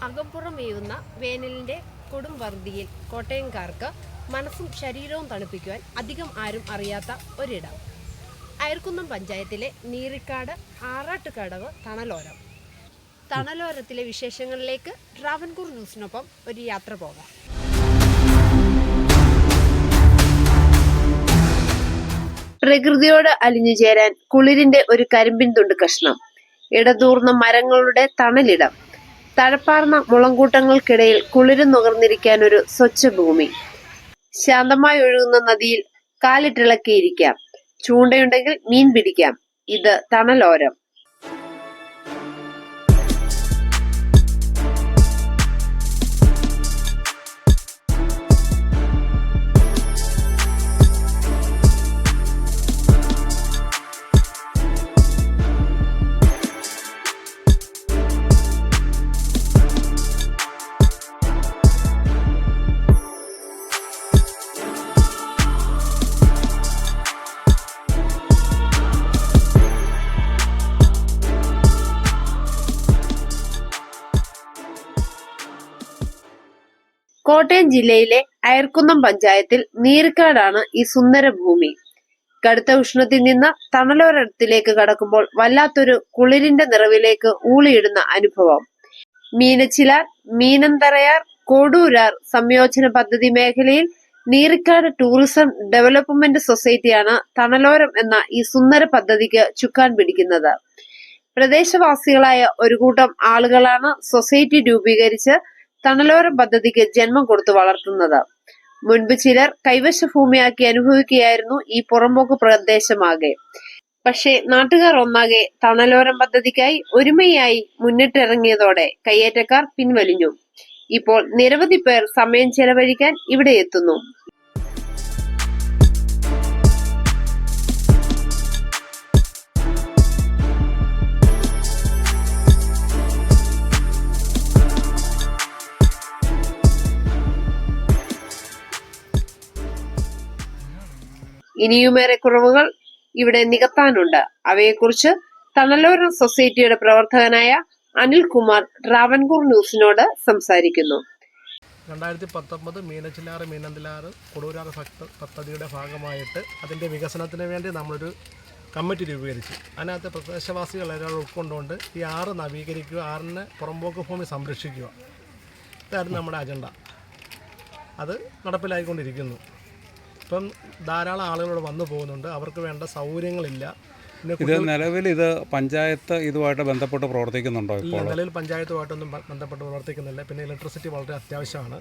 അകമ്പുറമേയുന്ന വേനലിൻ്റെ കൊടും വറുതിയിൽ കോട്ടയംകാർക്ക് മനസ്സും ശരീരവും തണുപ്പിക്കുവാൻ അധികം ആരും അറിയാത്ത ഒരിടം. അയർക്കുന്നം പഞ്ചായത്തിലെ നീറിക്കാട് ആറാട്ടുകടവ് തണലോരം. തണലോരത്തിലെ വിശേഷങ്ങളിലേക്ക് ട്രാവൻകൂർ ന്യൂസിനൊപ്പം ഒരു യാത്ര പോകാം. പ്രകൃതിയോട് അലിഞ്ഞു ചേരാൻ കുളിരിന്റെ ഒരു കരിമ്പിൻ തുണ്ട് കഷ്ണം. ഇടതൂർന്ന മരങ്ങളുടെ തണലിടം. തഴപ്പാർന്ന മുളങ്കൂട്ടങ്ങൾക്കിടയിൽ കുളിരും നുകർന്നിരിക്കാൻ ഒരു സ്വച്ഛ ഭൂമി. ശാന്തമായി ഒഴുകുന്ന നദിയിൽ കാലിട്ടിളക്കിയിരിക്കാം. ചൂണ്ടയുണ്ടെങ്കിൽ മീൻ പിടിക്കാം. ഇത് തണലോരം. കോട്ടയം ജില്ലയിലെ അയർക്കുന്നം പഞ്ചായത്തിൽ നീറിക്കാടാണ് ഈ സുന്ദര ഭൂമി. കടുത്ത ഉഷ്ണത്തിൽ നിന്ന് തണലോരത്തിലേക്ക് കടക്കുമ്പോൾ വല്ലാത്തൊരു കുളിരിന്റെ നിറവിലേക്ക് ഊളിയിടുന്ന അനുഭവം. മീനച്ചിലാർ, മീനന്തറയാർ, കോടൂരാർ സംയോജന പദ്ധതി മേഖലയിൽ നീറിക്കാട് ടൂറിസം ഡെവലപ്മെന്റ് സൊസൈറ്റിയാണ് തണലോരം എന്ന ഈ സുന്ദര പദ്ധതിക്ക് ചുക്കാൻ പിടിക്കുന്നത്. പ്രദേശവാസികളായ ഒരു കൂട്ടം ആളുകളാണ് സൊസൈറ്റി രൂപീകരിച്ച് തണലോരം പദ്ധതിക്ക് ജന്മം കൊടുത്തു വളർത്തുന്നത്. മുൻപ് ചിലർ കൈവശ ഭൂമിയാക്കി അനുഭവിക്കുകയായിരുന്നു ഈ പുറമ്പോക്ക് പ്രദേശമാകെ. പക്ഷേ നാട്ടുകാർ ഒന്നാകെ തണലോരം പദ്ധതിക്കായി ഒരുമയായി മുന്നിട്ടിറങ്ങിയതോടെ കയ്യേറ്റക്കാർ പിൻവലിഞ്ഞു. ഇപ്പോൾ നിരവധി പേർ സമയം ചെലവഴിക്കാൻ ഇവിടെ എത്തുന്നു. ഇനിയുമേറെ കുറവുകൾ ഇവിടെ നികത്താനുണ്ട്. അവയെക്കുറിച്ച് തണലോരം സൊസൈറ്റിയുടെ പ്രവർത്തകനായ അനിൽകുമാർ ട്രാവൻകൂർ ന്യൂസിനോട് സംസാരിക്കുന്നു. 2019 മീനച്ചിലാറ് മീനന്തിലാറ് കൊടൂരാറ് പദ്ധതിയുടെ ഭാഗമായിട്ട് അതിൻ്റെ വികസനത്തിന് വേണ്ടി നമ്മളൊരു കമ്മിറ്റി രൂപീകരിച്ചു. അതിനകത്ത് പ്രദേശവാസികളെല്ലാം ഉൾക്കൊണ്ടുകൊണ്ട് ഈ 6 നവീകരിക്കുക, 6 പുറമ്പോക്ക് ഭൂമി സംരക്ഷിക്കുക. ഇതായിരുന്നു നമ്മുടെ അജണ്ട. അത് നടപ്പിലായിക്കൊണ്ടിരിക്കുന്നു. ഇപ്പം ധാരാളം ആളുകൾ വന്നു പോകുന്നുണ്ട്. അവർക്ക് വേണ്ട സൗകര്യങ്ങളില്ല. ഇത് നിലവിൽ ഇത് പഞ്ചായത്ത് ഇതുമായിട്ട് ബന്ധപ്പെട്ട് പ്രവർത്തിക്കുന്നുണ്ടോ? ഇപ്പോൾ നിലവിൽ പഞ്ചായത്തുമായിട്ടൊന്നും ബന്ധപ്പെട്ട് പ്രവർത്തിക്കുന്നില്ല. പിന്നെ ഇലക്ട്രിസിറ്റി വളരെ അത്യാവശ്യമാണ്.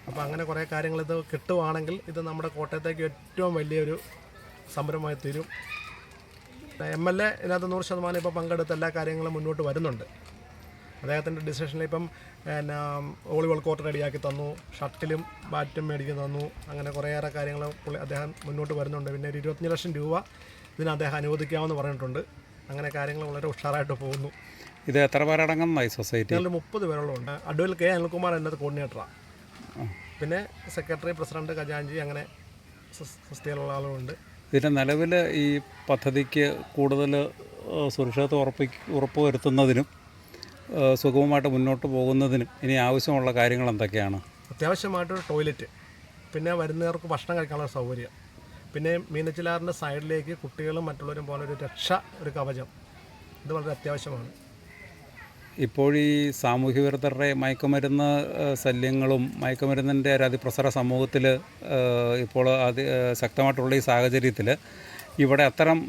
അപ്പോൾ അങ്ങനെ കുറേ കാര്യങ്ങൾ ഇത് കിട്ടുവാണെങ്കിൽ ഇത് നമ്മുടെ കോട്ടയത്തേക്ക് ഏറ്റവും വലിയൊരു സംരംഭമായി തീരും. MLA ഇതിനകത്ത് 100% ഇപ്പോൾ പങ്കെടുത്ത് എല്ലാ കാര്യങ്ങളും മുന്നോട്ട് വരുന്നുണ്ട്. അദ്ദേഹത്തിൻ്റെ ഡിസിഷനിൽ ഇപ്പം വോളിബോൾ കോർട്ട് റെഡിയാക്കി തന്നു, ഷട്ടിലും ബാറ്റും മേടിക്കാൻ തന്നു. അങ്ങനെ കുറേയേറെ കാര്യങ്ങൾ അദ്ദേഹം മുന്നോട്ട് വരുന്നുണ്ട്. പിന്നെ ഒരു 25 ലക്ഷം രൂപ ഇതിന് അദ്ദേഹം അനുവദിക്കാമെന്ന് പറഞ്ഞിട്ടുണ്ട്. അങ്ങനെ കാര്യങ്ങൾ വളരെ ഉഷാറായിട്ട് പോകുന്നു. ഇത് എത്ര പേരടങ്ങുന്നതായി സൊസൈറ്റി? 30 പേരോളമുണ്ട്. അഡ്വൽ K അനിൽകുമാർ എന്നത് കോർഡിനേറ്ററാണ്. പിന്നെ സെക്രട്ടറി, പ്രസിഡന്റ്, ഖജാൻജി, അങ്ങനെ സൃഷ്ടിയിലുള്ള ആളുകളുണ്ട്. ഇതിൻ്റെ നിലവിൽ ഈ പദ്ധതിക്ക് കൂടുതൽ സുരക്ഷിതത്വം ഉറപ്പുവരുത്തുന്നതിനും സുഗമമായിട്ട് മുന്നോട്ട് പോകുന്നതിനും ഇനി ആവശ്യമുള്ള കാര്യങ്ങൾ എന്തൊക്കെയാണ്? അത്യാവശ്യമായിട്ടൊരു ടോയ്ലറ്റ്, പിന്നെ വരുന്നവർക്ക് ഭക്ഷണം കഴിക്കാനുള്ള സൗകര്യം, പിന്നെ മീനച്ചിലാറിൻ്റെ സൈഡിലേക്ക് കുട്ടികളും മറ്റുള്ളവരും പോലെ ഒരു കവചം, ഇത് വളരെ അത്യാവശ്യമാണ്. ഇപ്പോൾ ഈ സാമൂഹ്യ വിരുദ്ധരുടെ മയക്കുമരുന്ന് ശല്യങ്ങളും മയക്കുമരുന്നിൻ്റെ ഒരു അതിപ്രസര സമൂഹത്തിൽ ഇപ്പോൾ ശക്തമായിട്ടുള്ള ഈ സാഹചര്യത്തിൽ ഇവിടെ അത്തരം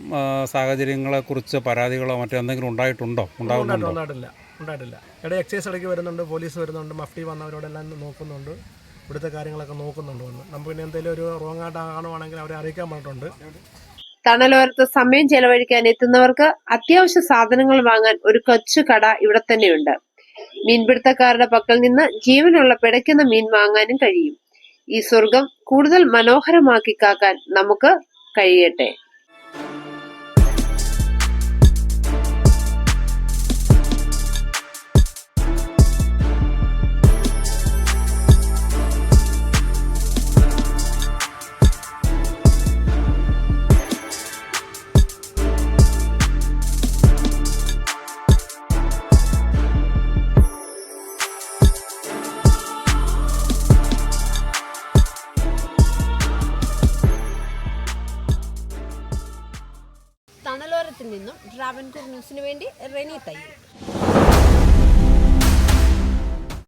സാഹചര്യങ്ങളെക്കുറിച്ച് പരാതികളോ മറ്റെന്തെങ്കിലും ഉണ്ടായിട്ടുണ്ടോ? ഉണ്ടായിട്ടില്ല. ഇവിടെ എക്സൈസ് ഇടയ്ക്ക് വരുന്നുണ്ട്, പോലീസ് വരുന്നുണ്ട്, മഫ്റ്റി വന്നവരോടെല്ലാം നോക്കുന്നുണ്ട്, ഇവിടുത്തെ കാര്യങ്ങളൊക്കെ നോക്കുന്നുണ്ട്. നമുക്ക് പിന്നെ എന്തെങ്കിലും ഒരു റോങ് ആയിട്ട് കാണുവാണെങ്കിൽ അവരെ അറിയിക്കാൻ പറഞ്ഞിട്ടുണ്ട്. തണലോരത്ത് സമയം ചെലവഴിക്കാൻ എത്തുന്നവർക്ക് അത്യാവശ്യ സാധനങ്ങൾ വാങ്ങാൻ ഒരു കൊച്ചു കട ഇവിടെ തന്നെയുണ്ട്. മീൻപിടുത്തക്കാരുടെ പക്കൽ നിന്ന് ജീവനുള്ള പിടയ്ക്കുന്ന മീൻ വാങ്ങാനും കഴിയും. ഈ സ്വർഗം കൂടുതൽ മനോഹരമാക്കി കാക്കാൻ നമുക്ക് കഴിയട്ടെ. തിരുവനന്തപുരത്ത് നിന്നും ട്രാവൻകൂർ ന്യൂസിനു വേണ്ടി റെനി തയ്യൽ.